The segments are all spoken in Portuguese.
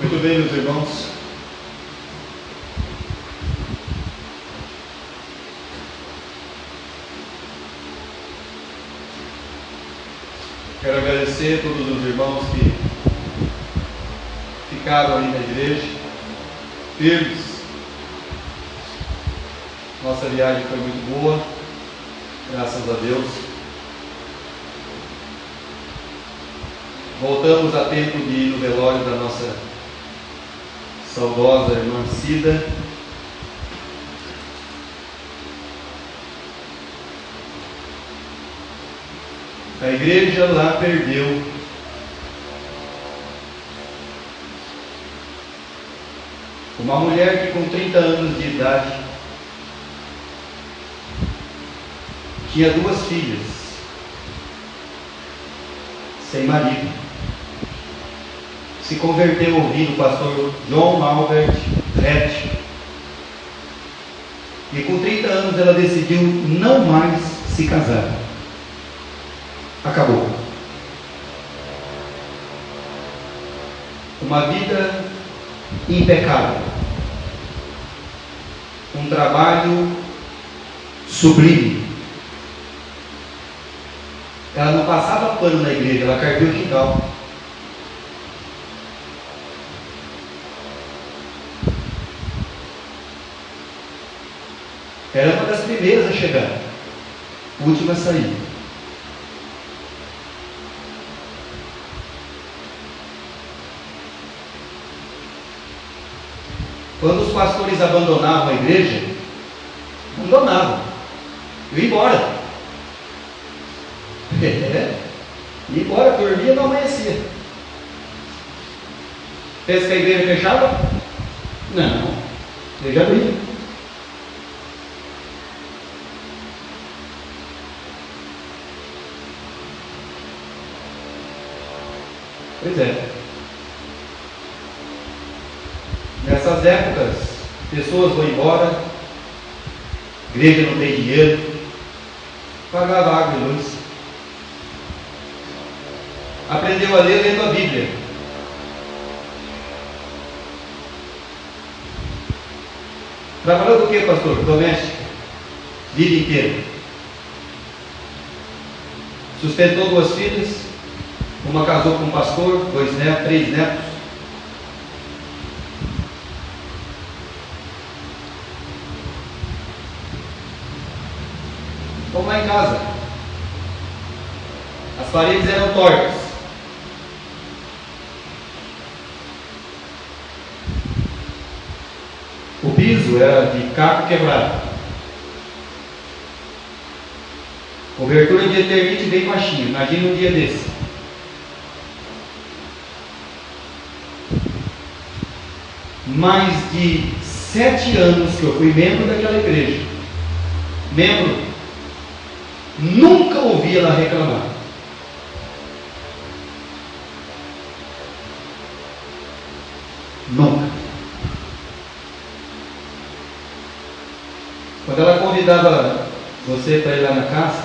Muito bem, meus irmãos. Quero agradecer a todos os irmãos que ficaram ali na igreja, firmes. Nossa viagem foi muito boa, graças a Deus. Voltamos a tempo de ir no velório da nossa saudosa irmã Cida. A igreja lá perdeu uma mulher que com 30 anos de idade tinha 2 filhas, sem marido. Se converteu ouvindo o pastor John Albert Rett. E com 30 anos ela decidiu não mais se casar. Acabou. Uma vida impecável. Um trabalho sublime. Ela não passava pano na igreja, ela carpia o quintal. Era uma das primeiras a chegar, última a sair. Quando os pastores abandonavam a igreja, abandonavam, iam embora. Ia embora, dormia, não amanhecia. Pensa que a igreja fechava? Não, a igreja abria. Pois é. Nessas épocas, pessoas vão embora, igreja não tem dinheiro, pagava água e luz. Aprendeu a ler lendo a Bíblia. Trabalhou do que, pastor? Doméstica. Vida inteira. Sustentou 2 filhas. Uma casou com um pastor, 2 netos, 3 netos. Vamos lá em casa. As paredes eram tortas. O piso era de caco quebrado. Cobertura de eternite bem baixinha. Imagina um dia desse. Mais de 7 anos que eu fui membro daquela igreja. Membro. Nunca ouvi ela reclamar. Nunca. Quando ela convidava você para ir lá na casa,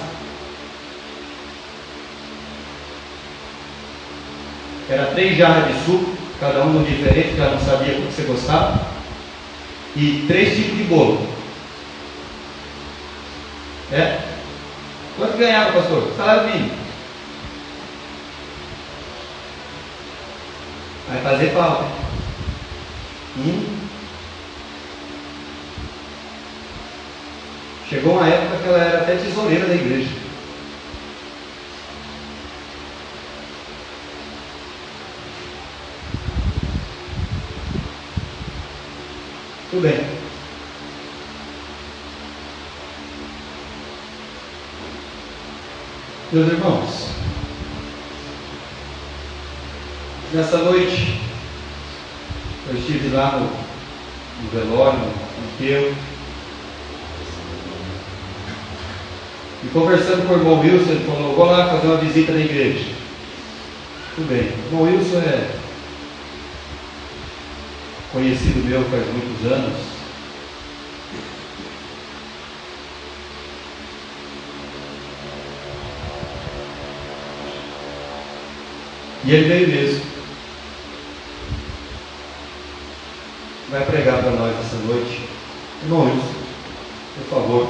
era 3 jarras de suco, cada um diferente, que ela não sabia o que você gostava, e 3 tipos de bolo. Quanto ganhava, pastor? Salário mínimo. Vai fazer falta. Chegou uma época que ela era até tesoureira da igreja. Tudo bem. Meus irmãos, nessa noite eu estive lá no velório, no enterro, e conversando com o irmão Wilson, ele falou: vou lá fazer uma visita na igreja. Tudo bem. O irmão Wilson é conhecido meu faz muitos anos. E ele veio mesmo. vai pregar para nós essa noite. Irmão Wilson, por favor.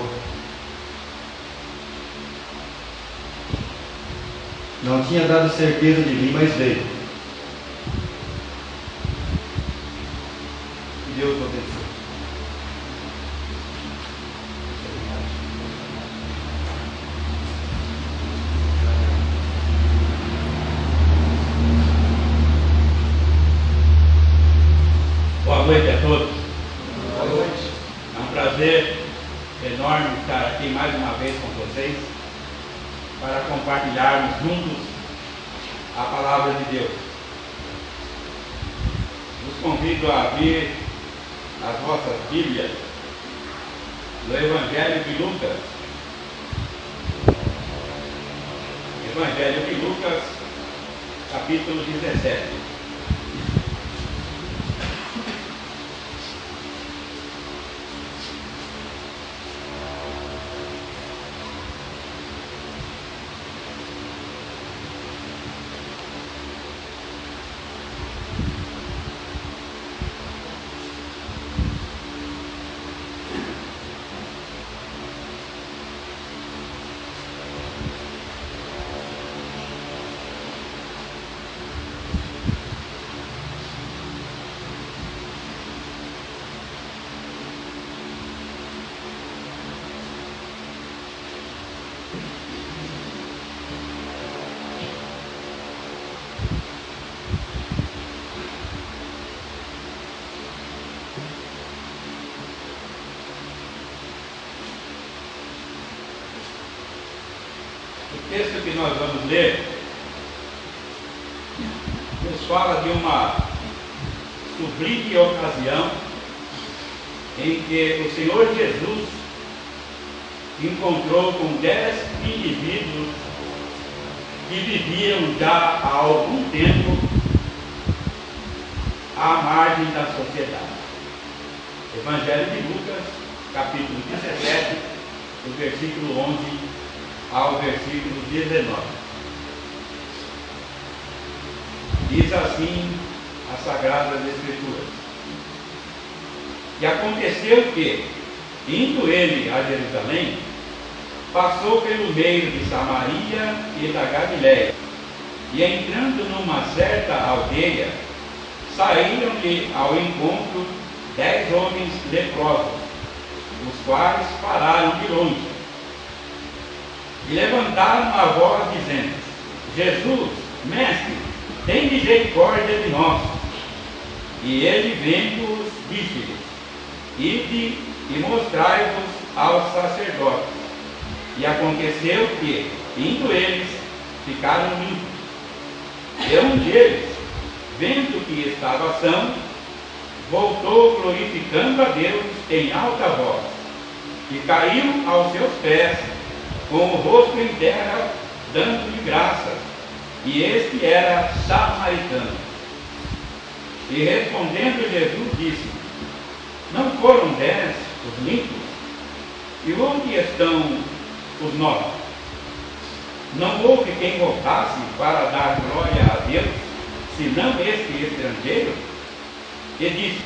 Não tinha dado certeza de vir, mas veio. Que Deus o abençoe. Boa noite a todos. Boa noite. É um prazer enorme estar aqui mais uma vez com vocês para compartilharmos juntos a palavra de Deus. Os convido a abrir as vossas Bíblias no Evangelho de Lucas. Evangelho de Lucas, capítulo 17. O texto que nós vamos ler nos fala de uma sublime ocasião em que o Senhor Jesus encontrou com 10 indivíduos que viviam já há algum tempo à margem da sociedade. Evangelho de Lucas, capítulo 17, do versículo 11 ao versículo 19. Diz assim as Sagradas Escrituras: E aconteceu que, indo ele a Jerusalém, passou pelo meio de Samaria e da Galiléia, e entrando numa certa aldeia, saíram-lhe ao encontro 10 homens leprosos, os quais pararam de longe e levantaram a voz dizendo: Jesus, Mestre, tem misericórdia de nós. E ele, vendo-os, disse-lhes: Ide e mostrai-vos aos sacerdotes. E aconteceu que, indo eles, ficaram limpos. E um deles, vendo que estava são, voltou glorificando a Deus em alta voz, e caiu aos seus pés, com o rosto em terra, dando-lhe graças. E este era samaritano. E respondendo Jesus disse: Não foram 10 os limpos? E onde estão os 9? Não houve quem voltasse para dar glória a Deus, senão este estrangeiro? E disse: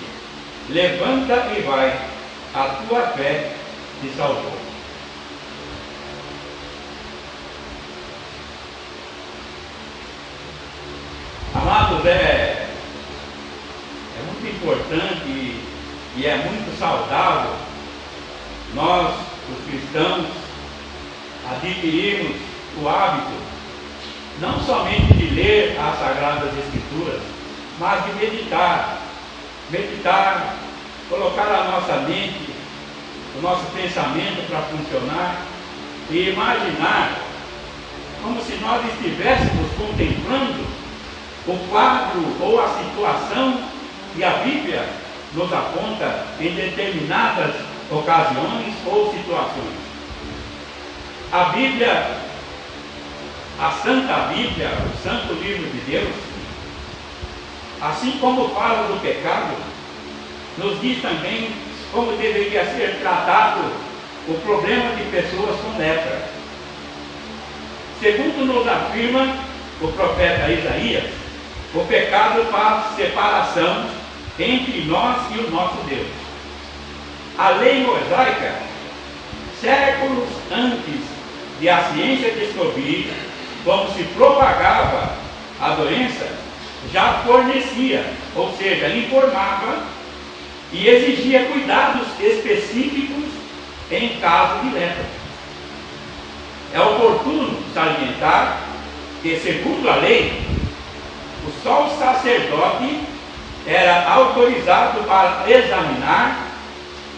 Levanta e vai, a tua fé te salvou. Amados, é muito importante e é muito saudável nós, os cristãos, adquirirmos o hábito não somente de ler as Sagradas Escrituras, mas de meditar, colocar a nossa mente, o nosso pensamento para funcionar e imaginar como se nós estivéssemos contemplando o quadro ou a situação que a Bíblia nos aponta em determinadas ocasiões ou situações. A Bíblia, a Santa Bíblia, o Santo Livro de Deus, assim como fala do pecado, nos diz também como deveria ser tratado o problema de pessoas com lepra. Segundo nos afirma o profeta Isaías, o pecado faz separação entre nós e o nosso Deus. A lei mosaica, séculos antes de a ciência descobrir como se propagava a doença, já fornecia, ou seja, informava e exigia cuidados específicos em caso de lepra. É oportuno salientar que, segundo a lei, só o sacerdote era autorizado para examinar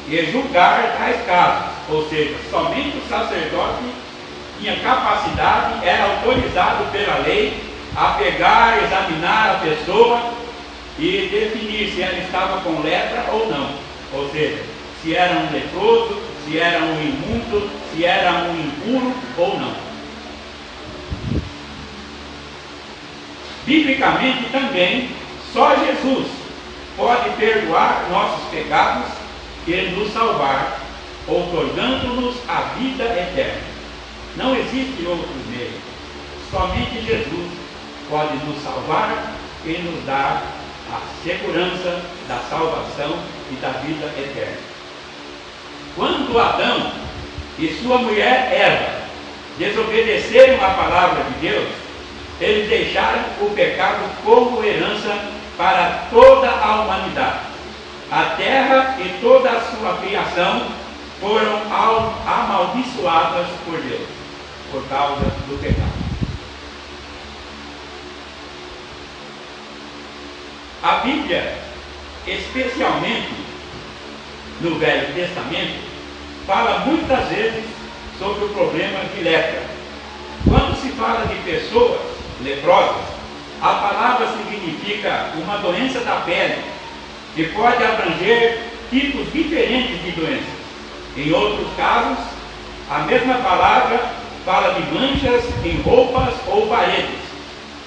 e julgar tais casos, ou seja, somente o sacerdote tinha capacidade, era autorizado pela lei a pegar, examinar a pessoa e definir se ela estava com lepra ou não, ou seja, se era um leproso, se era um imundo, se era um impuro ou não. Biblicamente também, só Jesus pode perdoar nossos pecados e nos salvar, outorgando-nos a vida eterna. Não existe outros meios. Somente Jesus pode nos salvar e nos dar a segurança da salvação e da vida eterna. Quando Adão e sua mulher Eva desobedeceram a palavra de Deus, eles deixaram o pecado como herança para toda a humanidade. A terra e toda a sua criação foram amaldiçoadas por Deus, por causa do pecado. A Bíblia, especialmente no Velho Testamento, fala muitas vezes sobre o problema de lepra. Quando se fala de pessoas leprosas, a palavra significa uma doença da pele, que pode abranger tipos diferentes de doenças. Em outros casos, a mesma palavra fala de manchas em roupas ou paredes,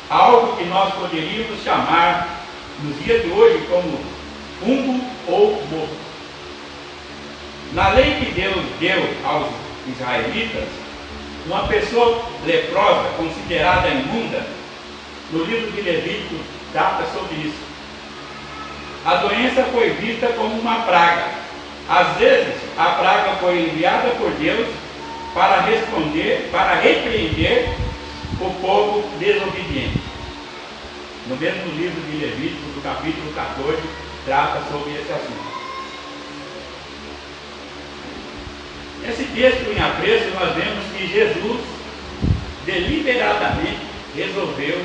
algo que nós poderíamos chamar nos dias de hoje como fungo ou mofo. Na lei que Deus deu aos israelitas, uma pessoa leprosa, considerada imunda, no livro de Levítico trata sobre isso. A doença foi vista como uma praga. Às vezes, a praga foi enviada por Deus para repreender o povo desobediente. No mesmo livro de Levítico, do capítulo 14, trata sobre esse assunto. Nesse texto em apreço, nós vemos que Jesus deliberadamente resolveu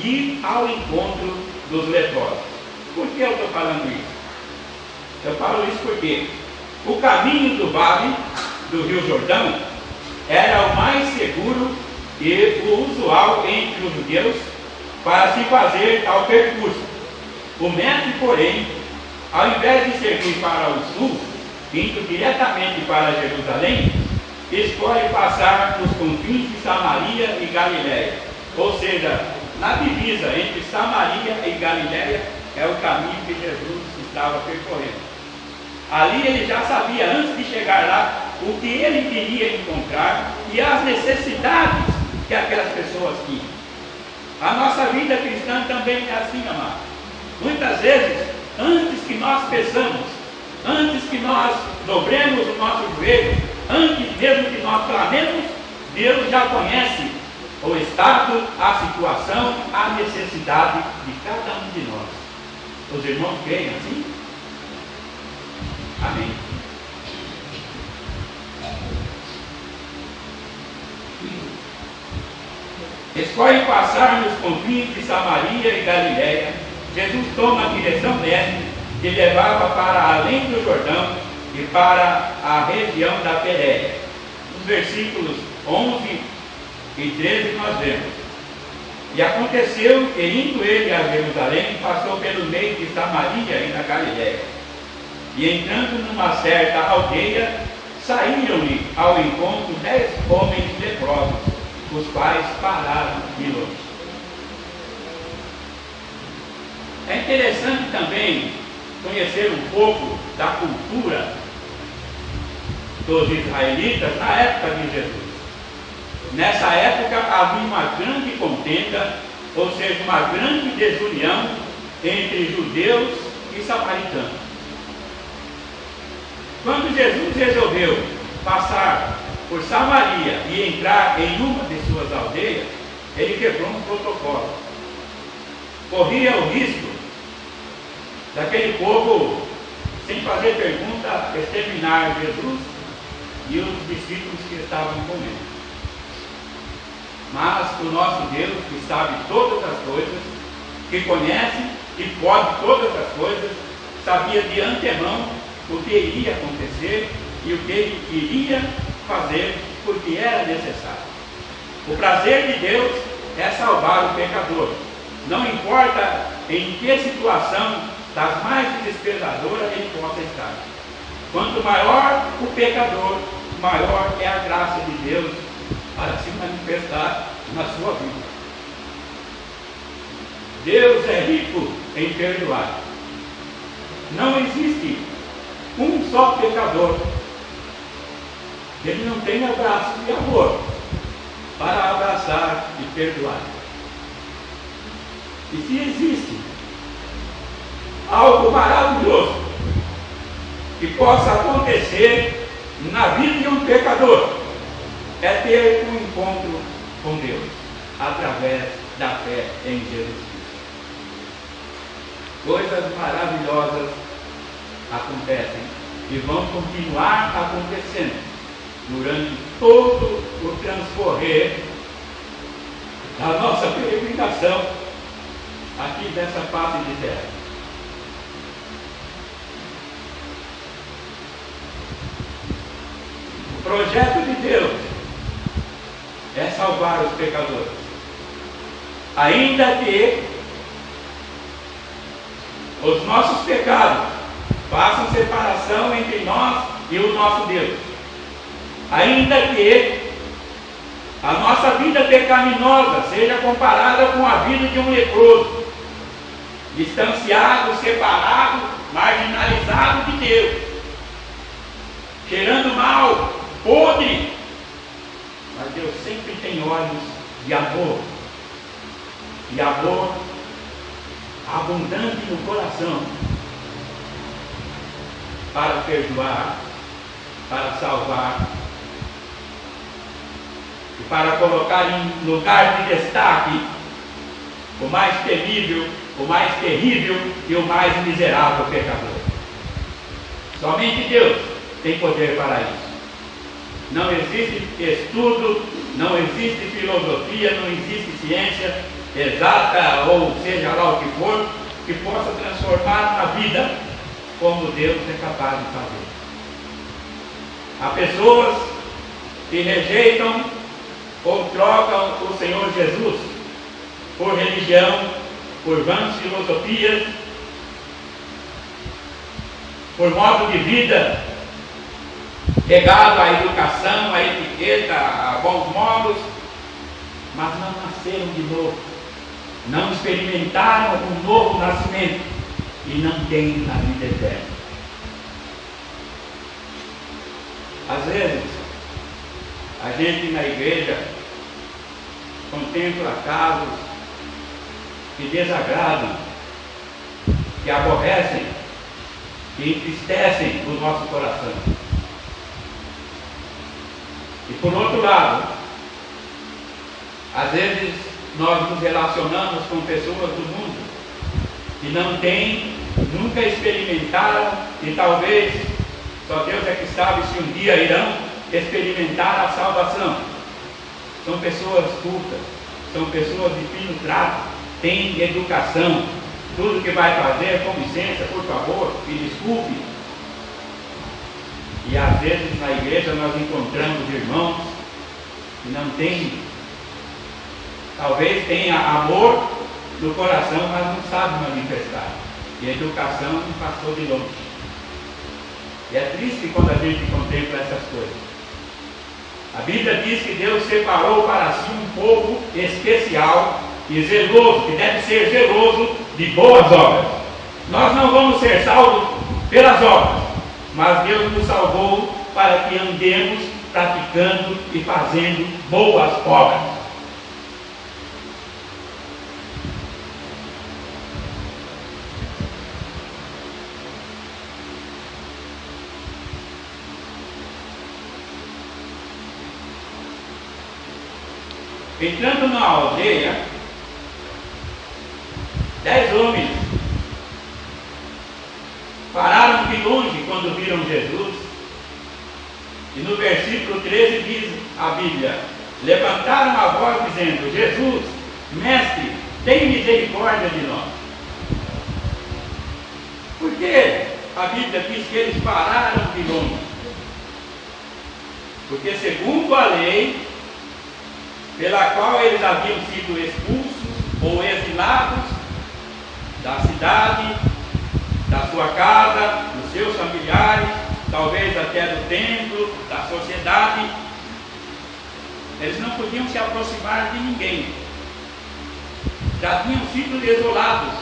ir ao encontro dos leprosos. Por que eu estou falando isso? Eu falo isso porque o caminho do vale do Rio Jordão era o mais seguro e o usual entre os judeus para se fazer tal percurso. O mestre, porém, ao invés de seguir para o sul, indo diretamente para Jerusalém, escolhe passar nos confins de Samaria e Galiléia. Ou seja, na divisa entre Samaria e Galiléia é o caminho que Jesus estava percorrendo. Ali ele já sabia, antes de chegar lá, o que ele queria encontrar e as necessidades que aquelas pessoas tinham. A nossa vida cristã também é assim, amado. Muitas vezes, antes que nós peçamos, antes que nós dobremos o nosso joelho, antes mesmo que nós clamemos, Deus já conhece o estado, a situação, a necessidade de cada um de nós. Os irmãos creem assim? Amém. Escolhe passar nos confins de Samaria e Galiléia. Jesus toma a direção leste, que levava para além do Jordão e para a região da Pérea. Nos versículos 11 e 13 nós vemos: e aconteceu que, indo ele a Jerusalém, passou pelo meio de Samaria e da Galiléia. E entrando numa certa aldeia, saíram-lhe ao encontro 10 homens leprosos, os quais pararam de longe. É interessante também conhecer um pouco da cultura dos israelitas na época de Jesus. Nessa época havia uma grande contenda, ou seja, uma grande desunião entre judeus e samaritano. Quando Jesus resolveu passar por Samaria e entrar em uma de suas aldeias, ele quebrou um protocolo. Corria o risco daquele povo, sem fazer pergunta, exterminar Jesus e os discípulos que estavam com ele. Mas o nosso Deus, que sabe todas as coisas, que conhece e pode todas as coisas, sabia de antemão o que iria acontecer e o que ele iria fazer, porque era necessário. O prazer de Deus é salvar o pecador. Não importa em que situação das mais desesperadoras ele possa estar. Quanto maior o pecador, maior é a graça de Deus para se manifestar na sua vida. Deus é rico em perdoar. Não existe um só pecador. Ele não tem abraço de amor para abraçar e perdoar. E se existe algo maravilhoso que possa acontecer na vida de um pecador, é ter um encontro com Deus através da fé em Jesus Cristo. Coisas maravilhosas acontecem e vão continuar acontecendo durante todo o transcorrer da nossa peregrinação aqui dessa face de terra. O projeto de Deus é salvar os pecadores, ainda que os nossos pecados façam separação entre nós e o nosso Deus, ainda que a nossa vida pecaminosa seja comparada com a vida de um leproso, distanciado, separado, marginalizado de Deus, cheirando mal, podre, mas Deus sempre tem olhos de amor, e amor abundante no coração, para perdoar, para salvar, e para colocar em lugar de destaque o mais temível, o mais terrível e o mais miserável pecador. Somente Deus tem poder para isso. Não existe estudo, não existe filosofia, não existe ciência exata, ou seja lá o que for, que possa transformar uma vida como Deus é capaz de fazer. Há pessoas que rejeitam ou trocam o Senhor Jesus por religião, por vãs filosofias, por modo de vida regado à educação, à etiqueta, a bons modos, mas não nasceram de novo, não experimentaram um novo nascimento e não têm a vida eterna. Às vezes, a gente na igreja contempla casos que desagradam, que aborrecem, que entristecem o nosso coração. E por outro lado, às vezes nós nos relacionamos com pessoas do mundo que não têm, nunca experimentaram e talvez só Deus é que sabe se um dia irão experimentar a salvação. São pessoas cultas, são pessoas de fino trato, têm educação, tudo que vai fazer, com licença, por favor, me desculpe. E às vezes na igreja nós encontramos irmãos que não têm, talvez tenha amor no coração, mas não sabe manifestar. E a educação não passou de longe. E é triste quando a gente contempla essas coisas. A Bíblia diz que Deus separou para si um povo especial e zeloso, que deve ser zeloso de boas obras. Nós não vamos ser salvos pelas obras, mas Deus nos salvou para que andemos praticando e fazendo boas obras. entrando na aldeia, 10 homens pararam de longe quando viram Jesus. E no versículo 13 diz a Bíblia: levantaram a voz dizendo: Jesus, mestre, tem misericórdia de nós. Por que a Bíblia diz que eles pararam de longe? Porque segundo a lei, pela qual eles haviam sido expulsos ou exilados da cidade, da sua casa, dos seus familiares, talvez até do templo, da sociedade, eles não podiam se aproximar de ninguém. Já tinham sido desolados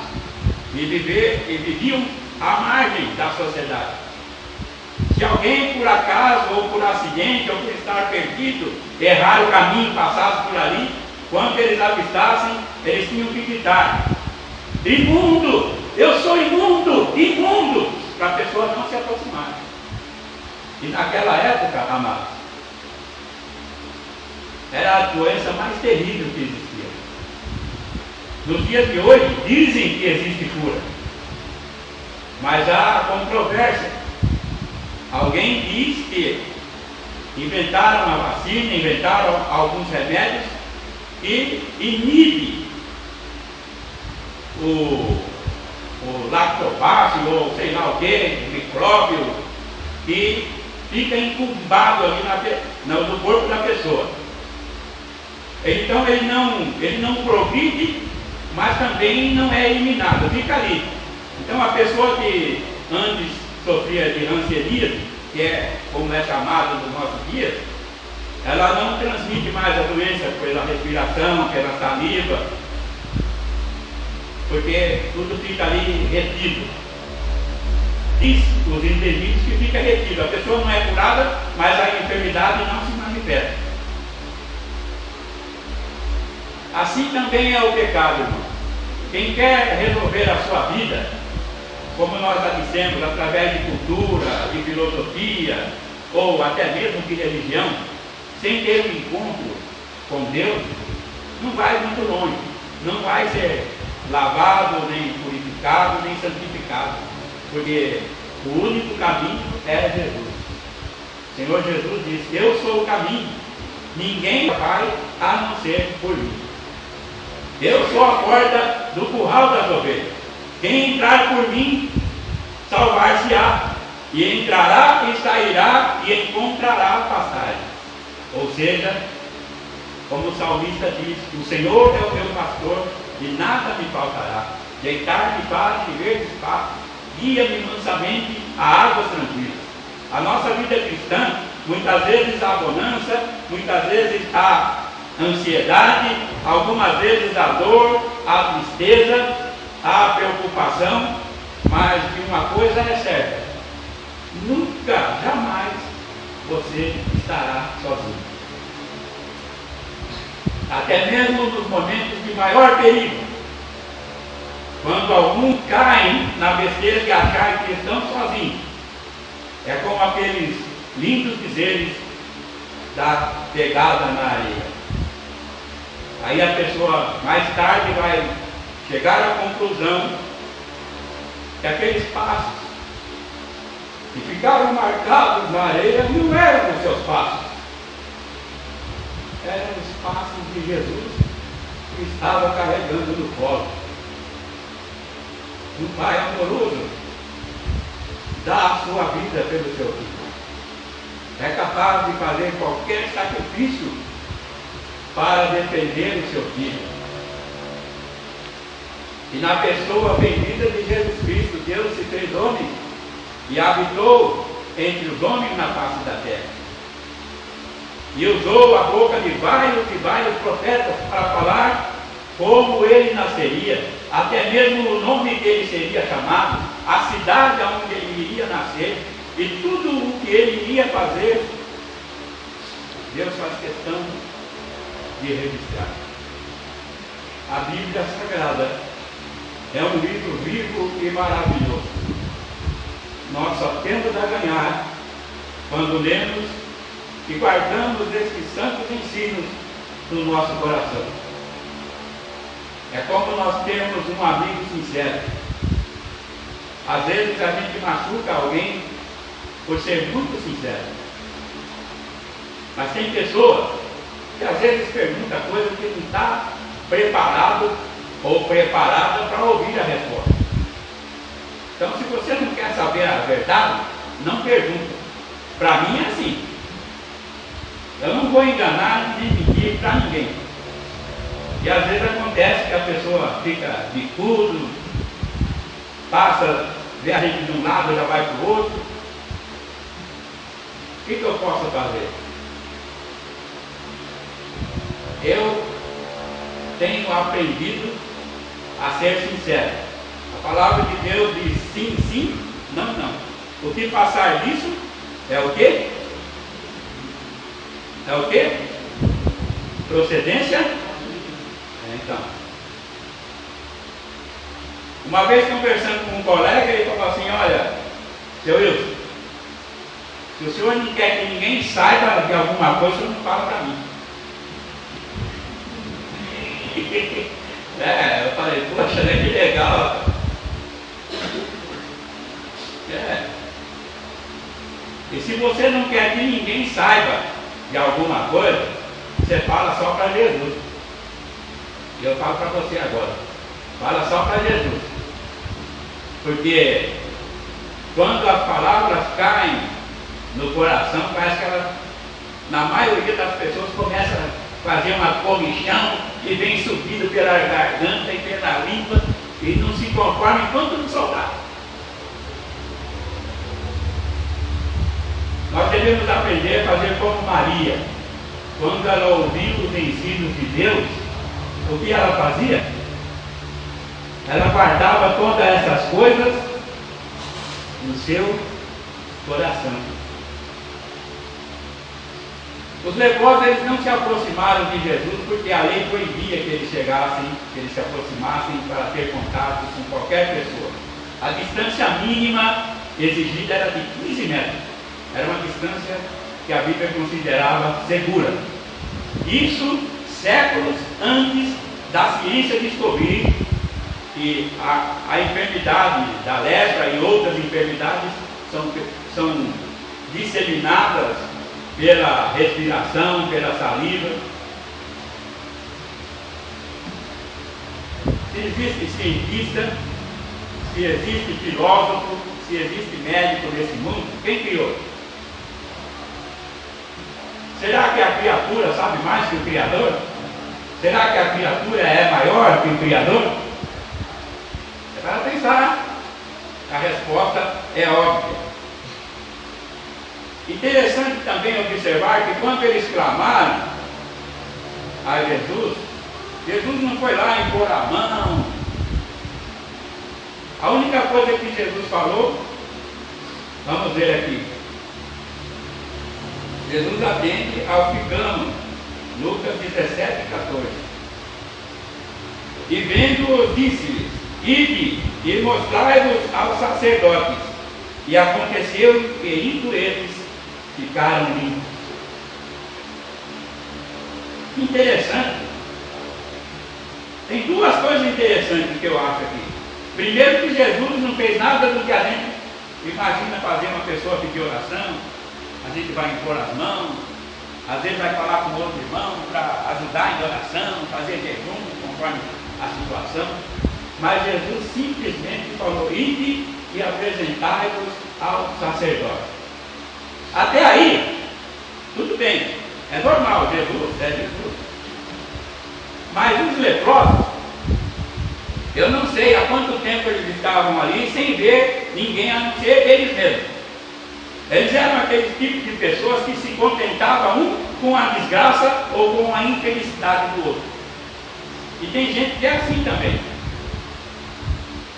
e viviam à margem da sociedade. Se alguém por acaso, ou por acidente, ou por estar perdido, errar o caminho, passasse por ali, quando eles avistassem, eles tinham que gritar: imundo! Eu sou imundo! Imundo! Para a pessoa não se aproximar. E naquela época, amados, era a doença mais terrível que existia. Nos dias de hoje, dizem que existe cura, mas há controvérsia. Alguém diz que inventaram a vacina, inventaram alguns remédios e inibe o lactobacilo, ou sei lá o que, micróbio, que fica incubado ali no corpo da pessoa. Então ele não progride, mas também não é eliminado, fica ali. Então a pessoa que antes sofria de hanseníase, que é como é chamado nos nossos dias, ela não transmite mais a doença pela respiração, pela saliva, porque tudo fica ali retido. Diz os indivíduos que fica retido. A pessoa não é curada, mas a enfermidade não se manifesta. Assim também é o pecado, irmão. Quem quer resolver a sua vida, como nós já dissemos, através de cultura, de filosofia, ou até mesmo de religião, sem ter um encontro com Deus, não vai muito longe. Não vai ser lavado, nem purificado, nem santificado. Porque o único caminho é Jesus. O Senhor Jesus disse: eu sou o caminho, ninguém vai a não ser por mim. Eu sou a porta do curral das ovelhas. Quem entrar por mim, salvar-se-á, e entrará e sairá e encontrará pastagem. Ou seja, como o salmista diz: o Senhor é o meu pastor e nada me faltará. Deitar-me para em verdes pastos, guia-me mansamente a águas tranquilas. A nossa vida cristã, muitas vezes há bonança, muitas vezes há ansiedade, algumas vezes há dor, há tristeza, há preocupação, mas de uma coisa é certa: nunca, jamais você estará sozinho. Até mesmo nos momentos de maior perigo, quando alguns caem na besteira de achar que estão sozinhos, é como aqueles lindos dizeres da pegada na areia. Aí a pessoa mais tarde vai chegar à conclusão que aqueles passos que ficaram marcados na areia não eram os seus passos, eram os passos de Jesus que estava carregando no colo. Um pai amoroso dá a sua vida pelo seu filho. É capaz de fazer qualquer sacrifício para defender o seu filho. E na pessoa bendita de Jesus Cristo, Deus se fez homem e habitou entre os homens na face da terra. E usou a boca de vários e vários profetas para falar como ele nasceria, até mesmo o nome que ele seria chamado, a cidade onde ele iria nascer e tudo o que ele iria fazer. Deus faz questão de registrar. A Bíblia Sagrada é um livro vivo e maravilhoso. Nós só temos a ganhar quando lemos e guardamos esses santos ensinos no nosso coração. É como nós temos um amigo sincero. Às vezes a gente machuca alguém por ser muito sincero. Mas tem pessoas que às vezes perguntam coisas que não está preparado ou preparada para ouvir a resposta. Então, se você não quer saber a verdade, não pergunta. Para mim é assim. Eu não vou enganar nem mentir para ninguém. E às vezes acontece que a pessoa fica bicudo, passa, vê a gente de um lado, já vai para o outro. O que eu posso fazer? Eu tenho aprendido a ser sincero. A palavra de Deus diz sim, sim, não, não. O que passar disso é o quê? É o quê? Procedência? Então. Uma vez conversando com um colega, ele falou assim: olha, seu Wilson, se o senhor não quer que ninguém saiba de alguma coisa, o senhor não fala para mim. Eu falei, poxa, né, que legal. E se você não quer que ninguém saiba de alguma coisa, você fala só para Jesus. E eu falo para você agora, fala só para Jesus. Porque quando as palavras caem no coração, parece que ela, na maioria das pessoas, começa a fazer uma comichão e vem subindo pela garganta e pela língua e não se conforma enquanto não soltar. Nós devemos aprender a fazer como Maria. Quando ela ouviu os ensinos de Deus, o que ela fazia? Ela guardava todas essas coisas no seu coração. Os leprosos, eles não se aproximaram de Jesus porque a lei proibia que eles chegassem, que eles se aproximassem para ter contato com qualquer pessoa. A distância mínima exigida era de 15 metros. Era uma distância que a Bíblia considerava segura. Isso séculos antes da ciência descobrir que a enfermidade da lepra e outras enfermidades são disseminadas pela respiração, pela saliva. Se existe cientista, se existe filósofo, se existe médico nesse mundo, quem criou? Será que a criatura sabe mais que o Criador? Será que a criatura é maior que o Criador? É para pensar. A resposta é óbvia. Interessante também observar que quando eles clamaram a Jesus, Jesus não foi lá impor a mão. A única coisa que Jesus falou, vamos ver aqui. Jesus atende ao que clama, Lucas 17:14. E vendo-os, disse-lhes: ide e mostrai-vos aos sacerdotes. E aconteceu que indo eles, ficaram limpos. Interessante. Tem duas coisas interessantes que eu acho aqui. Primeiro, que Jesus não fez nada do que a gente imagina fazer uma pessoa pedir oração. A gente vai impor as mãos, às vezes vai falar com outro irmão para ajudar em oração, fazer jejum conforme a situação. Mas Jesus simplesmente falou: ide e apresentai-vos ao sacerdote. Até aí, tudo bem, é normal, Jesus é Jesus. Mas os leprosos, eu não sei há quanto tempo eles estavam ali sem ver ninguém a não ser eles mesmos. Eles eram aqueles tipos de pessoas que se contentavam um com a desgraça ou com a infelicidade do outro. E tem gente que é assim também.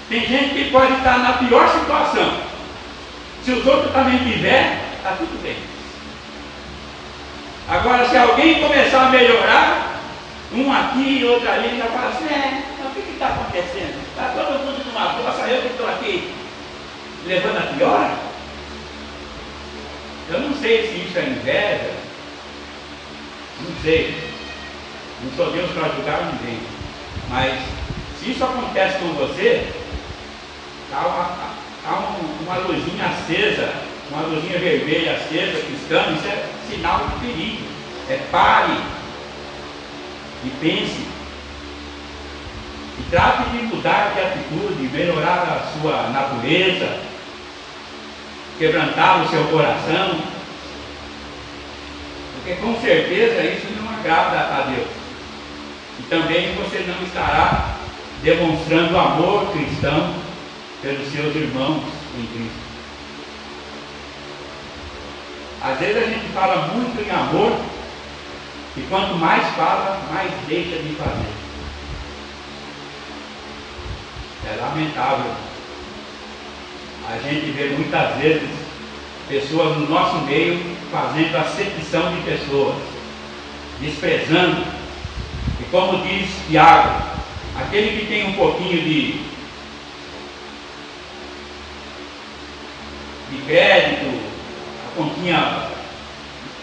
Tem gente que pode estar na pior situação. Se os outros também tiverem, está tudo bem. Agora, se alguém começar a melhorar, um aqui e outro ali, já fala assim: mas o que está acontecendo? Está todo mundo numa bosta, eu que estou aqui levando a pior? Eu não sei se isso é inveja, não sei. Não sou Deus para julgar ninguém. Mas se isso acontece com você, há uma luzinha acesa, uma luzinha vermelha acesa, piscando, isso é sinal de perigo. Pare e pense. E trate de mudar de atitude, melhorar a sua natureza, quebrantar o seu coração, porque com certeza isso não agrada a Deus. E também você não estará demonstrando amor cristão pelos seus irmãos em Cristo. Às vezes a gente fala muito em amor, e quanto mais fala, mais deixa de fazer. É lamentável. A gente vê muitas vezes pessoas no nosso meio fazendo acepção de pessoas, desprezando. E como diz Tiago, aquele que tem um pouquinho de crédito, a continha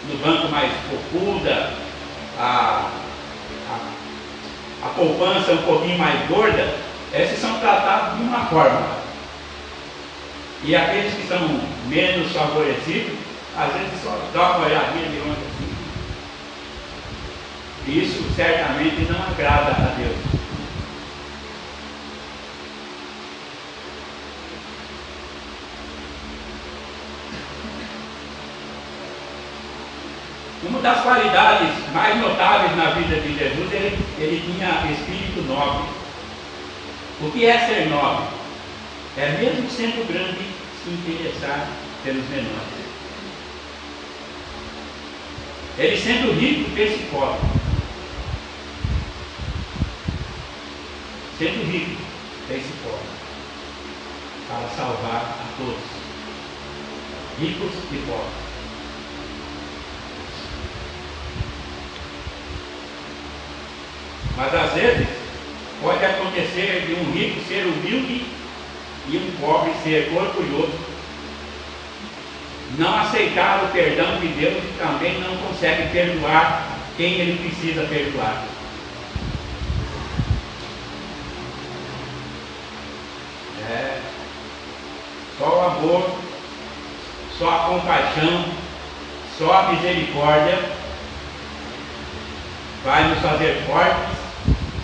no banco mais poupuda, a poupança um pouquinho mais gorda, esses são tratados de uma forma. E aqueles que são menos favorecidos, às vezes só dá uma olhadinha de longe assim. Isso certamente não agrada a Deus. Uma das qualidades mais notáveis na vida de Jesus, ele tinha espírito nobre. O que é ser nobre? É, mesmo sendo grande, se interessar pelos menores. Ele sendo rico, fez-se pobre. Sendo rico, fez-se pobre. Para salvar a todos, ricos e pobres. Mas às vezes pode acontecer de um rico ser humilde e um pobre ser orgulhoso, não aceitar o perdão de Deus e também não consegue perdoar quem ele precisa perdoar. Só o amor, só a compaixão, só a misericórdia vai nos fazer fortes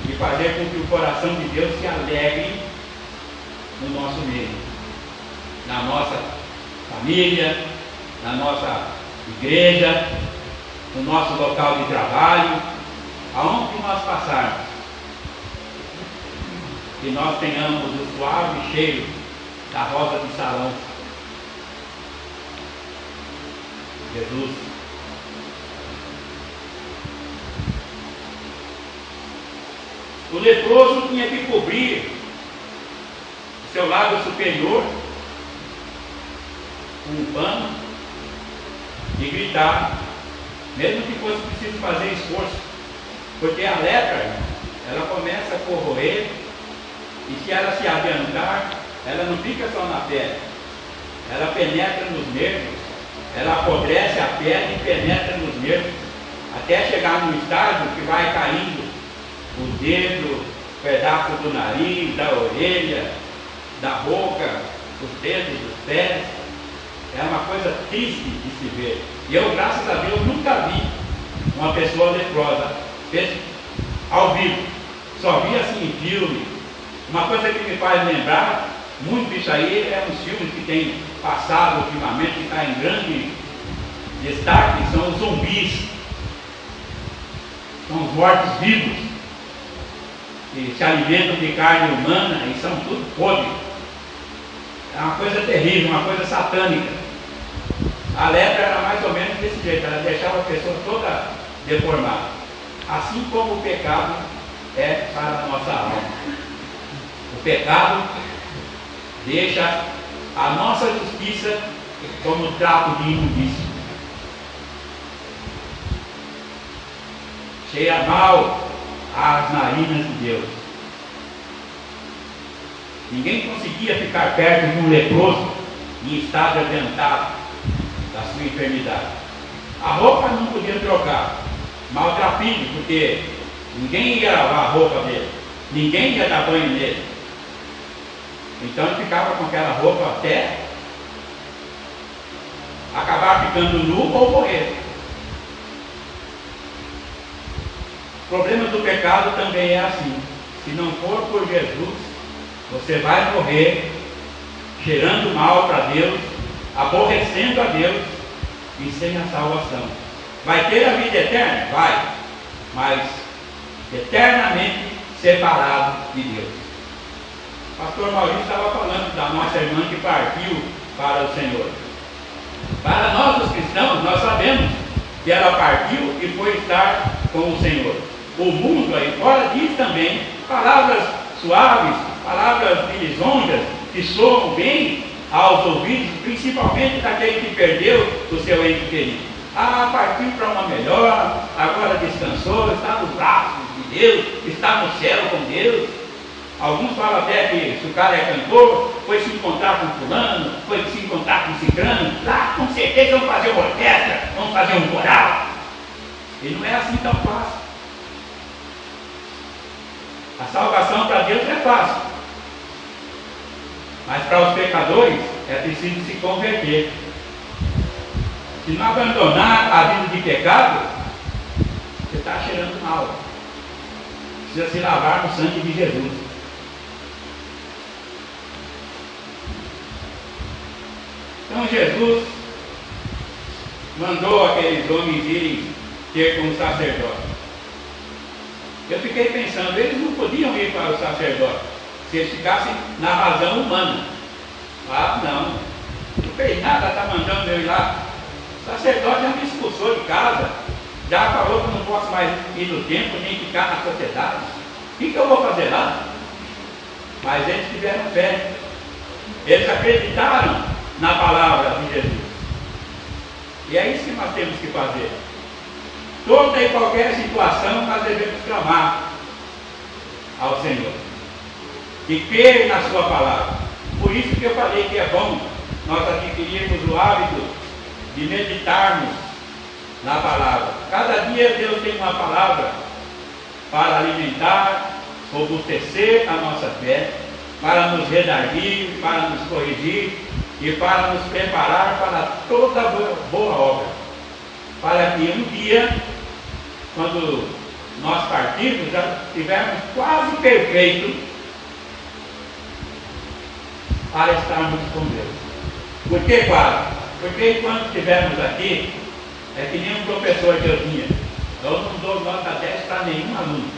e fazer com que o coração de Deus se alegre no nosso meio, na nossa família, na nossa igreja, no nosso local de trabalho, aonde nós passarmos. Que nós tenhamos o suave cheiro da rosa de Sarão. Jesus. O leproso tinha que cobrir o seu lábio superior com um pano e gritar, mesmo que fosse preciso fazer esforço, porque a lepra, ela começa a corroer, e se ela se adiantar, ela não fica só na pele, ela penetra nos nervos, ela apodrece a pele e penetra nos nervos, até chegar no estágio que vai caindo o dedo, o pedaço do nariz, da orelha, da boca, os dedos dos pés. É uma coisa triste de se ver. E eu, graças a Deus, nunca vi uma pessoa leprosa ao vivo. Só vi assim em filme. Uma coisa que me faz lembrar muito disso aí é uns filmes que tem passado ultimamente, que está em grande destaque, são os zumbis. São os mortos-vivos, que se alimentam de carne humana e são tudo podre. É uma coisa terrível, uma coisa satânica. A lepra era mais ou menos desse jeito, ela deixava a pessoa toda deformada. Assim como o pecado é para a nossa alma. O pecado deixa a nossa justiça como trapo de imundícia. Cheira mal às narinas de Deus. Ninguém conseguia ficar perto de um leproso em estado adiantado da sua enfermidade. A roupa não podia trocar, maltrapilho, porque Ninguém ia lavar a roupa dele. Ninguém ia dar banho nele. Então ele ficava com aquela roupa até acabar ficando nu ou morrer. O problema do pecado também é assim. Se não for por Jesus, você vai morrer cheirando mal para Deus, aborrecendo a Deus e sem a salvação. Vai ter a vida eterna? Vai, mas eternamente separado de Deus. O pastor Maurício estava falando da nossa irmã que partiu para o Senhor. Para nós os cristãos, nós sabemos que ela partiu e foi estar com o Senhor. O mundo aí fora diz também palavras suaves, palavras de lisonjas, que soam bem aos ouvidos, principalmente daquele que perdeu o seu ente querido. Ah, partiu para uma melhor, agora descansou, está nos braços de Deus, está no céu com Deus. Alguns falam até que se o cara é cantor, foi se encontrar com fulano, foi se encontrar com ciclano, lá com certeza vamos fazer uma orquestra, vamos fazer um coral. E não é assim tão fácil. A salvação para Deus é fácil, mas para os pecadores é preciso se converter. Se não abandonar a vida de pecado, você está cheirando mal. Precisa se lavar no sangue de Jesus. Então Jesus mandou aqueles homens irem ter com o sacerdote. Eu fiquei pensando, eles não podiam ir para o sacerdote se eles ficassem na razão humana. Ah, não fez nada, está mandando eu ir lá. O sacerdote já me expulsou de casa, já falou que eu não posso mais ir no templo, nem ficar na sociedade. O que eu vou fazer lá? Mas eles tiveram fé. Eles acreditaram na palavra de Jesus. E é isso que nós temos que fazer. Toda e qualquer situação nós devemos clamar ao Senhor e crer na sua palavra. Por isso que eu falei que é bom nós adquirirmos o hábito de meditarmos na palavra. Cada dia Deus tem uma palavra para alimentar, robustecer a nossa fé, para nos redarguir, para nos corrigir e para nos preparar para toda boa obra. Para que um dia, quando nós partirmos, já estivermos quase perfeitos para estarmos com Deus. Por que quase? Porque enquanto estivermos aqui, é que nem um professor que eu tinha. Eu não dou nota 10 para nenhum aluno,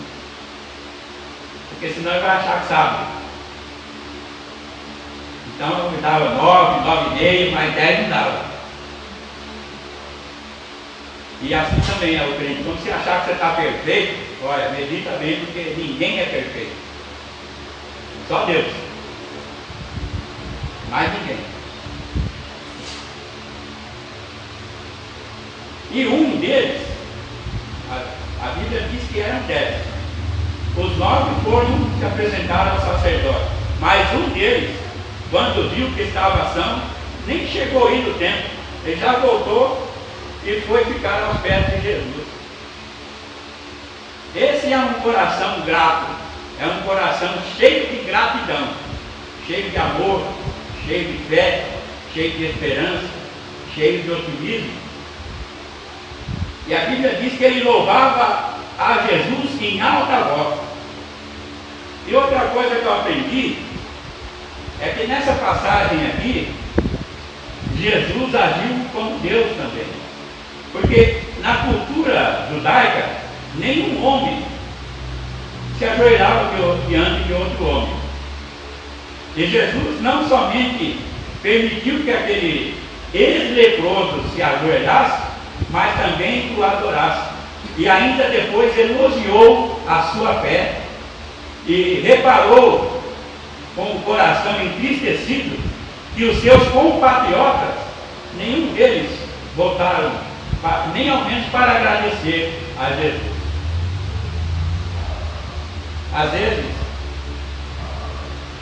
porque senão ele vai achar que sabe. Então eu me dava 9, 9,5, mais 10 não dava. E assim também é o crente. Quando você achar que você está perfeito, olha, medita bem, porque ninguém é perfeito. Só Deus. Mais ninguém. E um deles, a Bíblia diz que eram 10. Os 9 foram se apresentar ao sacerdote. Mas um deles, quando viu que estava são, nem chegou a ir no templo. Ele já voltou e foi ficar aos pés de Jesus. Esse é um coração grato, é um coração cheio de gratidão, cheio de amor, cheio de fé, cheio de esperança, cheio de otimismo. E a Bíblia diz que ele louvava a Jesus em alta voz. E outra coisa que eu aprendi é que nessa passagem aqui, Jesus agiu como Deus também. Porque na cultura judaica, nenhum homem se ajoelhava diante de outro homem. E Jesus não somente permitiu que aquele ex-leproso se ajoelhasse, mas também o adorasse. E ainda depois elogiou a sua fé e reparou com o coração entristecido que os seus compatriotas, nenhum deles voltaram, nem ao menos para agradecer a Jesus. Às vezes,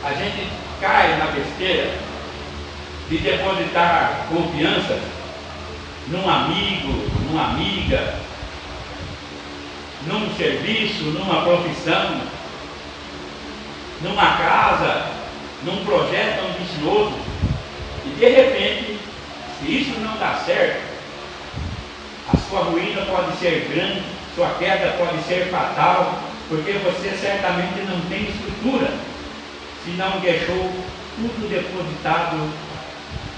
a gente cai na besteira de depositar confiança num amigo, numa amiga, num serviço, numa profissão, numa casa, num projeto ambicioso, e de repente, se isso não dá certo, a sua ruína pode ser grande, sua queda pode ser fatal, porque você certamente não tem estrutura, se não deixou tudo depositado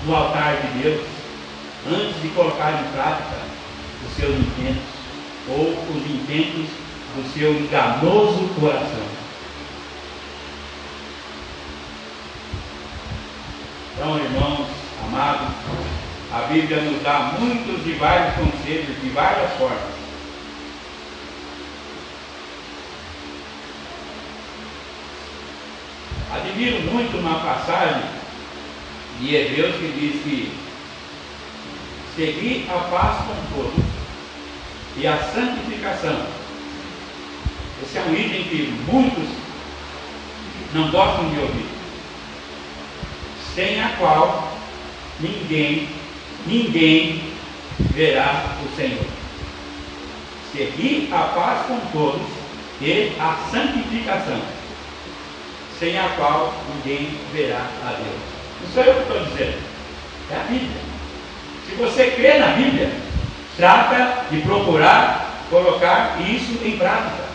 no altar de Deus, antes de colocar em prática os seus intentos, ou os intentos do seu enganoso coração. Então, irmãos amados, a Bíblia nos dá muitos e vários conselhos de várias formas. Admiro muito uma passagem de Hebreus que diz que seguir a paz com todos e a santificação. Esse é um item que muitos não gostam de ouvir. Sem a qual ninguém verá o Senhor. Seguir a paz com todos e a santificação, sem a qual ninguém verá a Deus. Não sou eu que estou dizendo, é a Bíblia. Se você crê na Bíblia, trata de procurar colocar isso em prática.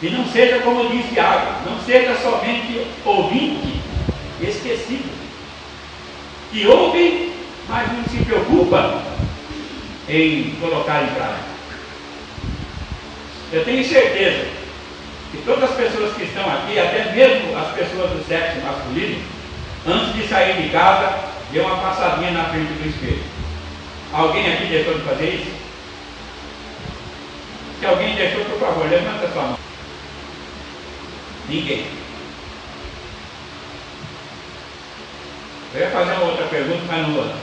E não seja como diz Tiago, não seja somente ouvinte esquecido, que ouve, mas não se preocupa em colocar em prática. Eu tenho certeza que todas as pessoas que estão aqui, até mesmo as pessoas do sexo masculino, antes de sair de casa, deu uma passadinha na frente do espelho. Alguém aqui deixou de fazer isso? Se alguém deixou, por favor, levanta a sua mão. Ninguém. Eu ia fazer uma outra pergunta, mas não vou.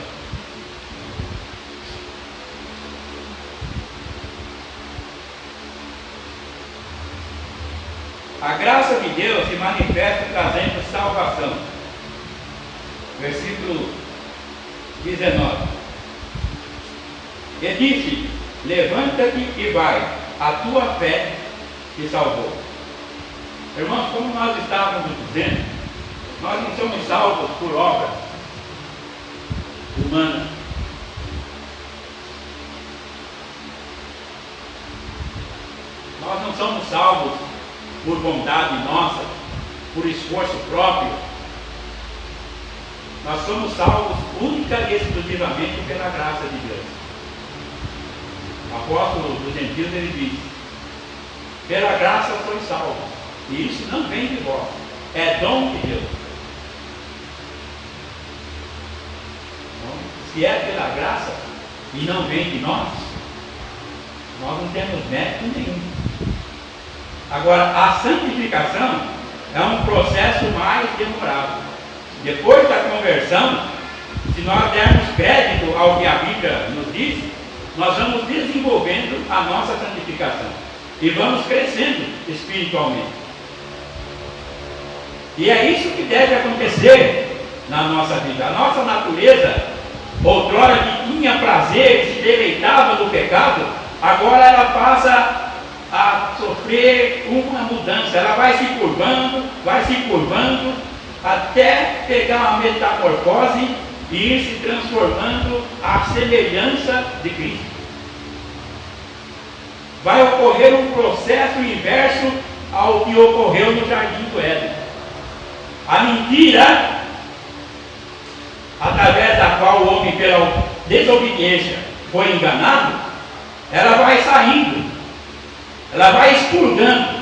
A graça de Deus se manifesta trazendo salvação. Versículo 19. E disse: levanta-te e vai, a tua fé te salvou. Irmãos, como nós estávamos dizendo, nós não somos salvos por obras humanas. Nós não somos salvos por vontade nossa, por esforço próprio. Nós somos salvos única e exclusivamente pela graça de Deus. O apóstolo dos gentios, ele diz: pela graça sois salvos, e isso não vem de vós, é dom de Deus. Se é pela graça e não vem de nós não temos mérito nenhum. Agora, a santificação é um processo mais demorado. Depois da conversão, se nós dermos crédito ao que a Bíblia nos diz, nós vamos desenvolvendo a nossa santificação e vamos crescendo espiritualmente. E é isso que deve acontecer na nossa vida. A nossa natureza, outrora que tinha prazer, que se deleitava no pecado, agora ela passa a sofrer uma mudança. Ela vai se curvando, até pegar uma metamorfose e ir se transformando à semelhança de Cristo. Vai ocorrer um processo inverso ao que ocorreu no Jardim do Éden. A mentira, através da qual o homem, pela desobediência, foi enganado, ela vai saindo, ela vai expurgando.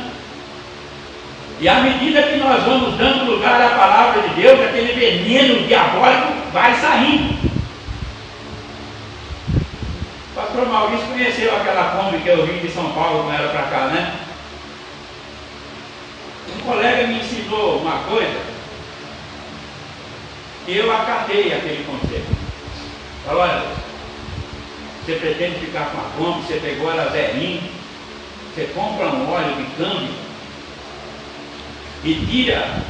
E à medida que nós vamos dando lugar à palavra de Deus, aquele veneno diabólico vai saindo. O pastor Maurício conheceu aquela Kombi que eu vim de São Paulo com ela para cá, né? Um colega me ensinou uma coisa e eu acatei aquele conselho. Falou: olha, você pretende ficar com a Kombi, você pegou ela zerinho, você compra um óleo de câmbio e tira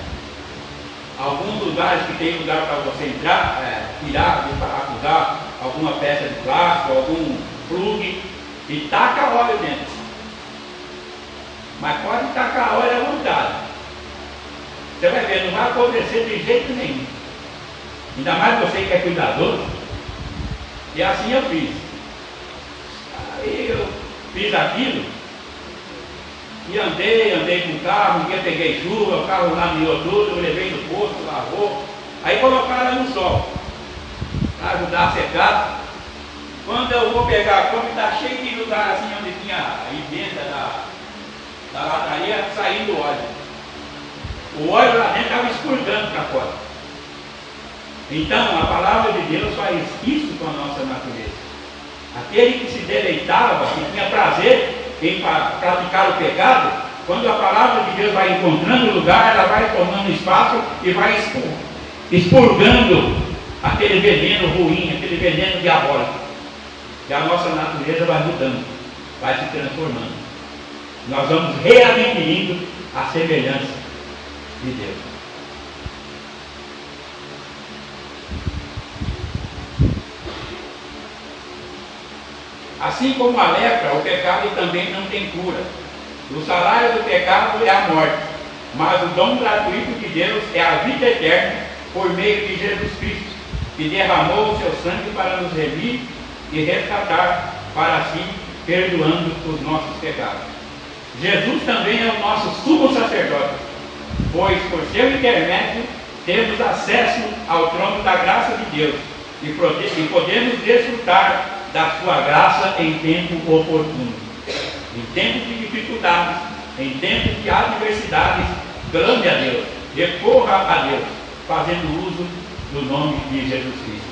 alguns lugares que tem lugar para você entrar, tirar, parafusar alguma peça de plástico, algum plug, e taca óleo dentro. Mas pode tacar óleo à vontade. Você vai ver, não vai acontecer de jeito nenhum. Ainda mais você que é cuidadoso. E assim eu fiz. Aí eu fiz aquilo e andei com o carro, um dia peguei chuva, o carro lameou tudo, eu levei no posto, lavou. Aí colocaram no sol para ajudar a secar. Quando eu vou pegar a Kombi, está cheio de lugar assim onde tinha a emenda da lataria saindo óleo. O óleo lá dentro estava expurgando para fora. Então a palavra de Deus faz isso com a nossa natureza. Aquele que se deleitava, que tinha prazer em praticar o pecado, quando a palavra de Deus vai encontrando lugar, ela vai tomando espaço e vai expurgando aquele veneno ruim, aquele veneno diabólico. E a nossa natureza vai mudando, vai se transformando. Nós vamos readquirindo a semelhança de Deus. Assim como a lepra, o pecado também não tem cura. O salário do pecado é a morte, mas o dom gratuito de Deus é a vida eterna por meio de Jesus Cristo, que derramou o seu sangue para nos remir e resgatar para si, perdoando os nossos pecados. Jesus também é o nosso sumo sacerdote, pois por seu intermédio temos acesso ao trono da graça de Deus e podemos desfrutar da sua graça em tempo oportuno. Em tempos de dificuldades, em tempos de adversidades, clame a Deus, recorra a Deus, fazendo uso do nome de Jesus Cristo.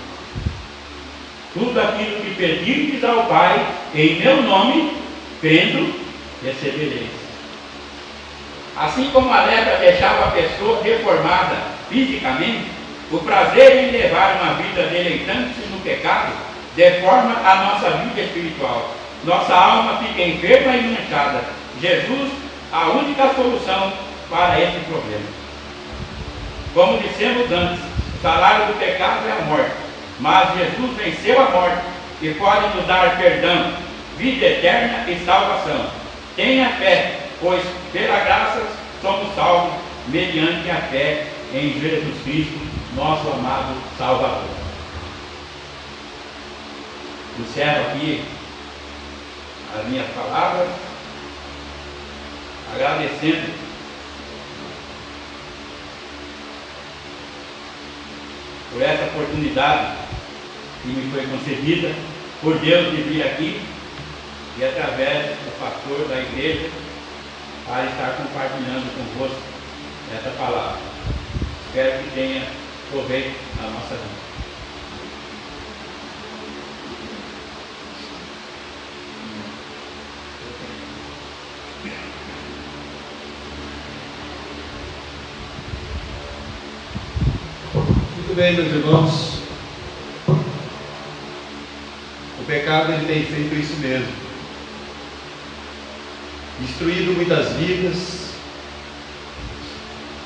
Tudo aquilo que pedirdes ao Pai em meu nome, crendo, recebereis. Assim como a lepra deixava a pessoa deformada fisicamente, o prazer em levar uma vida deleitando-se no pecado deforma a nossa vida espiritual. Nossa alma fica enferma e manchada. Jesus, a única solução para esse problema. Como dissemos antes, o salário do pecado é a morte, mas Jesus venceu a morte e pode nos dar perdão, vida eterna e salvação. Tenha fé, pois pela graça somos salvos mediante a fé em Jesus Cristo, nosso amado Salvador. Encerro aqui as minhas palavras, agradecendo por essa oportunidade que me foi concedida por Deus de vir aqui e através do pastor da igreja para estar compartilhando convosco essa palavra. Espero que tenha proveito na nossa vida. Muito bem, meus irmãos. O pecado ele tem feito isso mesmo. Destruído muitas vidas,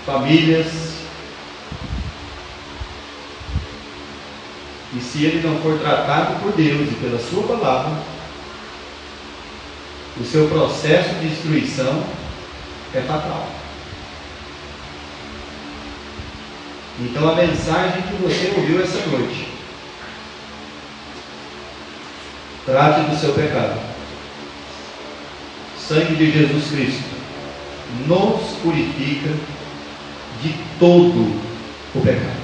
famílias. E se ele não for tratado por Deus e pela sua palavra, o seu processo de destruição é fatal. Então a mensagem que você ouviu essa noite: trate do seu pecado. Sangue de Jesus Cristo nos purifica de todo o pecado.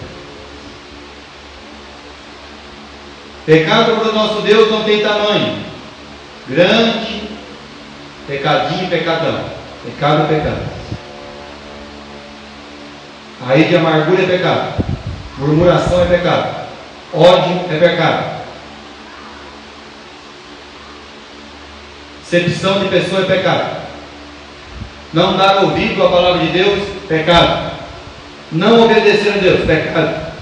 Pecado para o nosso Deus não tem tamanho. Grande, pecadinho, pecadão. Pecado, pecado. Raiz de amargura é pecado. Murmuração é pecado. Ódio é pecado. Acepção de pessoa é pecado. Não dar ouvido à palavra de Deus, pecado. Não obedecer a Deus, pecado.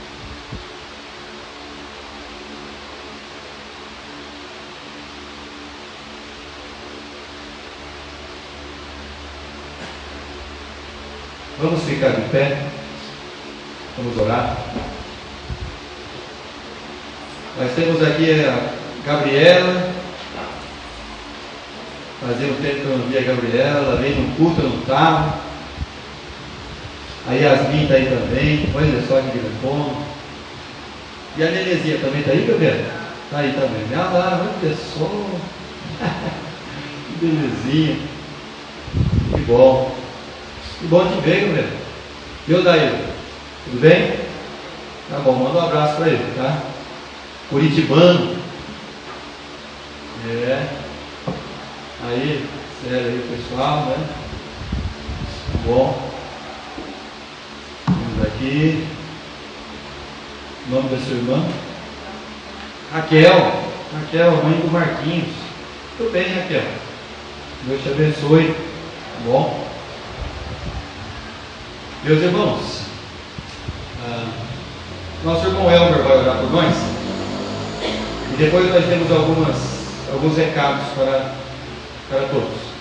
Vamos ficar de pé. Vamos orar. Nós temos aqui a Gabriela, Fazia um tempo que eu não via a Gabriela, veio no culto, eu não estava. A Yasmin está aí também, olha só que grandona. E a Nenezinha também está aí, Gabriela? Está aí também. Ah lá, olha só. Que belezinha. Que bom. Que bom te ver, Gabriela. E o Daí? Tudo bem? Tá bom, manda um abraço para ele, tá? Curitibano. Aí, sério aí, pessoal, né? Tá bom. Vamos aqui. O nome da sua irmã? Raquel. Raquel, mãe do Marquinhos. Tudo bem, Raquel? Deus te abençoe. Tá bom? Meus irmãos, nosso irmão Elmer vai orar por nós. E depois nós temos alguns recados para todos.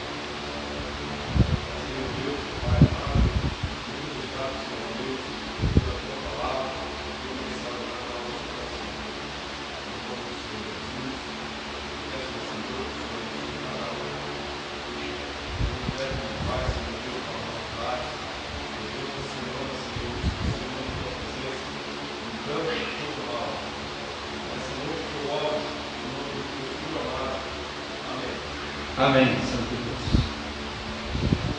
Amém, Santo Deus.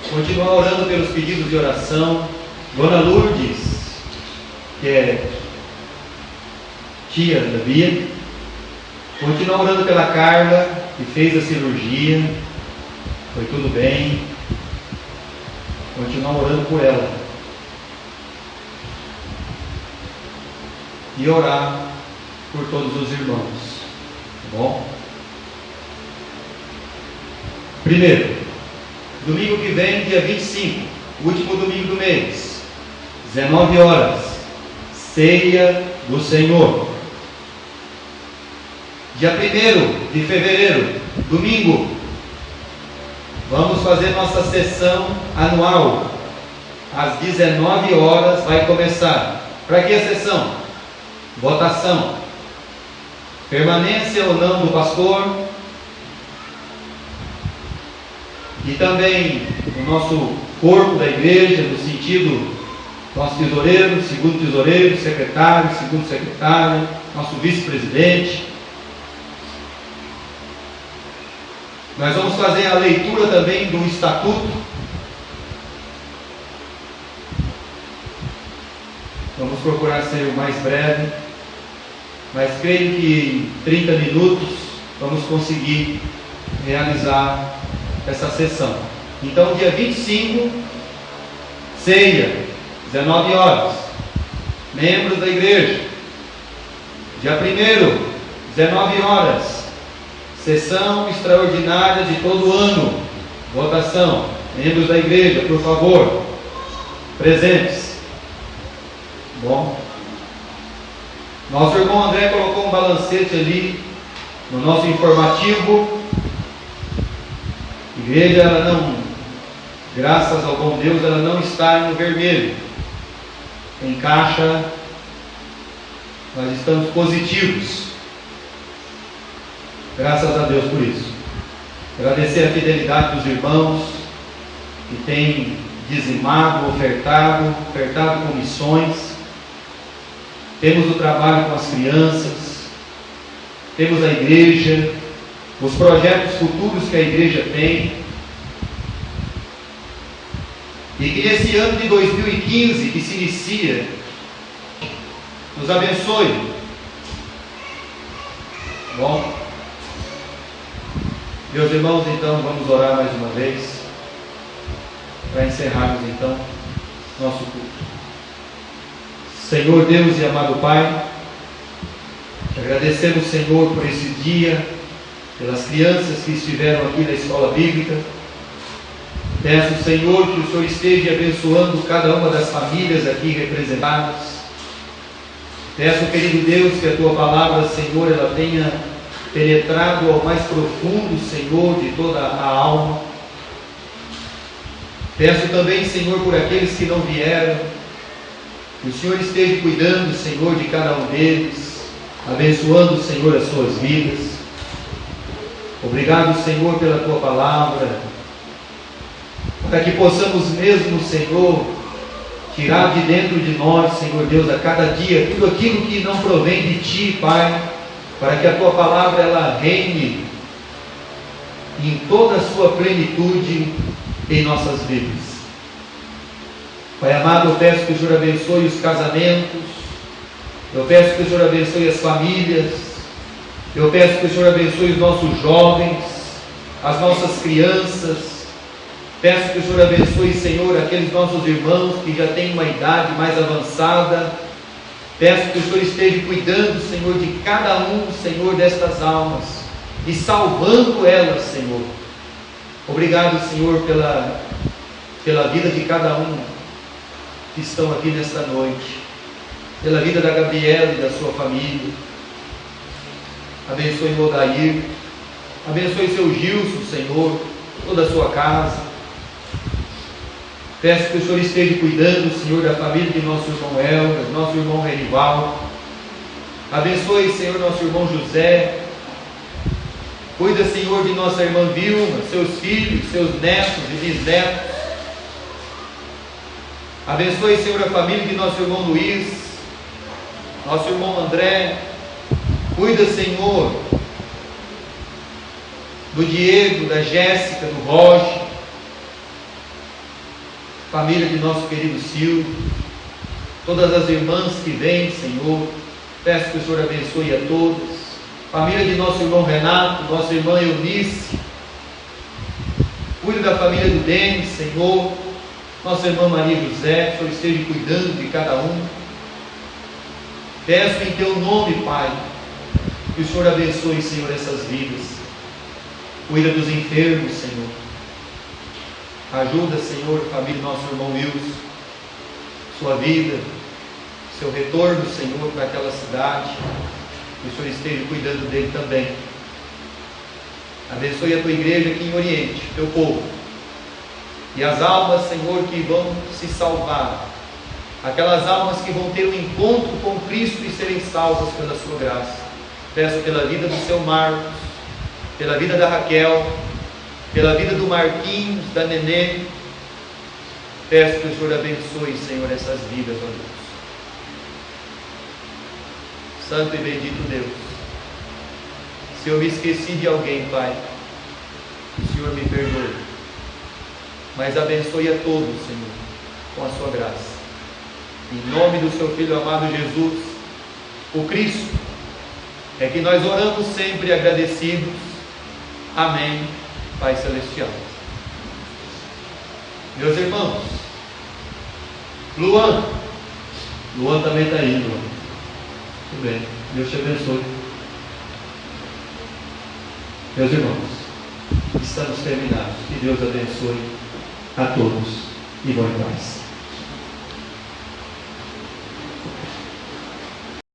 Continuar orando pelos pedidos de oração. Dona Lourdes, que é tia da Bia. Continuar orando pela Carla, que fez a cirurgia. Foi tudo bem. Continuar orando por ela. E orar por todos os irmãos. Tá bom? Primeiro, domingo que vem, dia 25, último domingo do mês, 19 horas, ceia do Senhor. Dia 1º de fevereiro, domingo, vamos fazer nossa sessão anual. Às 19 horas vai começar. Para que a sessão? Votação. Permanência ou não do pastor. E também o nosso corpo da igreja, no sentido nosso tesoureiro, segundo tesoureiro, secretário, segundo secretário, nosso vice-presidente. Nós vamos fazer a leitura também do estatuto. Vamos procurar ser o mais breve, mas creio que em 30 minutos vamos conseguir realizar essa sessão. Então, dia 25, ceia, 19 horas, membros da igreja. Dia 1º, 19 horas, sessão extraordinária de todo ano, votação. Membros da igreja, por favor, presentes. Bom, nosso irmão André colocou um balancete ali no nosso informativo. A igreja, ela não, graças ao bom Deus, ela não está no vermelho. Em caixa, nós estamos positivos. Graças a Deus por isso. Agradecer a fidelidade dos irmãos que têm dizimado, ofertado com missões. Temos o trabalho com as crianças, temos a igreja, os projetos futuros que a igreja tem, e que nesse ano de 2015 que se inicia, nos abençoe. Bom, meus irmãos, então vamos orar mais uma vez para encerrarmos então nosso culto. Senhor Deus e amado Pai, te agradecemos, Senhor, por esse dia, pelas crianças que estiveram aqui na escola bíblica. Peço, Senhor, que o Senhor esteja abençoando cada uma das famílias aqui representadas. Peço, querido Deus, que a Tua palavra, Senhor, ela tenha penetrado ao mais profundo, Senhor, de toda a alma. Peço também, Senhor, por aqueles que não vieram, que o Senhor esteja cuidando, Senhor, de cada um deles, abençoando, Senhor, as suas vidas. Obrigado, Senhor, pela Tua palavra, para que possamos mesmo, Senhor, tirar de dentro de nós, Senhor Deus, a cada dia, tudo aquilo que não provém de Ti, Pai, para que a Tua palavra, ela reine em toda a sua plenitude em nossas vidas. Pai amado, eu peço que o Senhor abençoe os casamentos, eu peço que o Senhor abençoe as famílias, eu peço que o Senhor abençoe os nossos jovens, as nossas crianças, peço que o Senhor abençoe, Senhor, aqueles nossos irmãos que já têm uma idade mais avançada, peço que o Senhor esteja cuidando, Senhor, de cada um, Senhor, destas almas, e salvando elas, Senhor. Obrigado, Senhor, pela vida de cada um que estão aqui nesta noite, pela vida da Gabriela e da sua família. Abençoe o Odair, abençoe seu Gilson, Senhor, toda a sua casa. Peço que o Senhor esteja cuidando, Senhor, da família de nosso irmão Elmer, nosso irmão Renival. Abençoe, Senhor, nosso irmão José. Cuida, Senhor, de nossa irmã Vilma, seus filhos, seus netos e bisnetos. Abençoe, Senhor, a família de nosso irmão Luiz, nosso irmão André. Cuida, Senhor, do Diego, da Jéssica, do Roger, família de nosso querido Silvio, todas as irmãs que vêm, Senhor, peço que o Senhor abençoe a todas. Família de nosso irmão Renato, nossa irmã Eunice, cuide da família do Denis, Senhor, nossa irmã Maria José, que o Senhor esteja cuidando de cada um. Peço em Teu nome, Pai, que o Senhor abençoe, Senhor, essas vidas. Cuida dos enfermos, Senhor. Ajuda, Senhor, a família do nosso irmão Wilson, sua vida, seu retorno, Senhor, para aquela cidade. Que o Senhor esteja cuidando dele também. Abençoe a Tua igreja aqui em Oriente, Teu povo. E as almas, Senhor, que vão se salvar. Aquelas almas que vão ter um encontro com Cristo e serem salvas pela Sua graça. Peço pela vida do seu Marcos, pela vida da Raquel, pela vida do Marquinhos, da Nenê. Peço que o Senhor abençoe, Senhor, essas vidas, ó Deus. Santo e bendito Deus, se eu me esqueci de alguém, Pai, o Senhor me perdoe, mas abençoe a todos, Senhor, com a sua graça. Em nome do seu Filho amado Jesus, o Cristo, é que nós oramos sempre agradecidos. Amém, Pai Celestial. Meus irmãos, Luan também está aí, Luan. Muito bem, Deus te abençoe. Meus irmãos, estamos terminados. Que Deus abençoe a todos e vão em paz.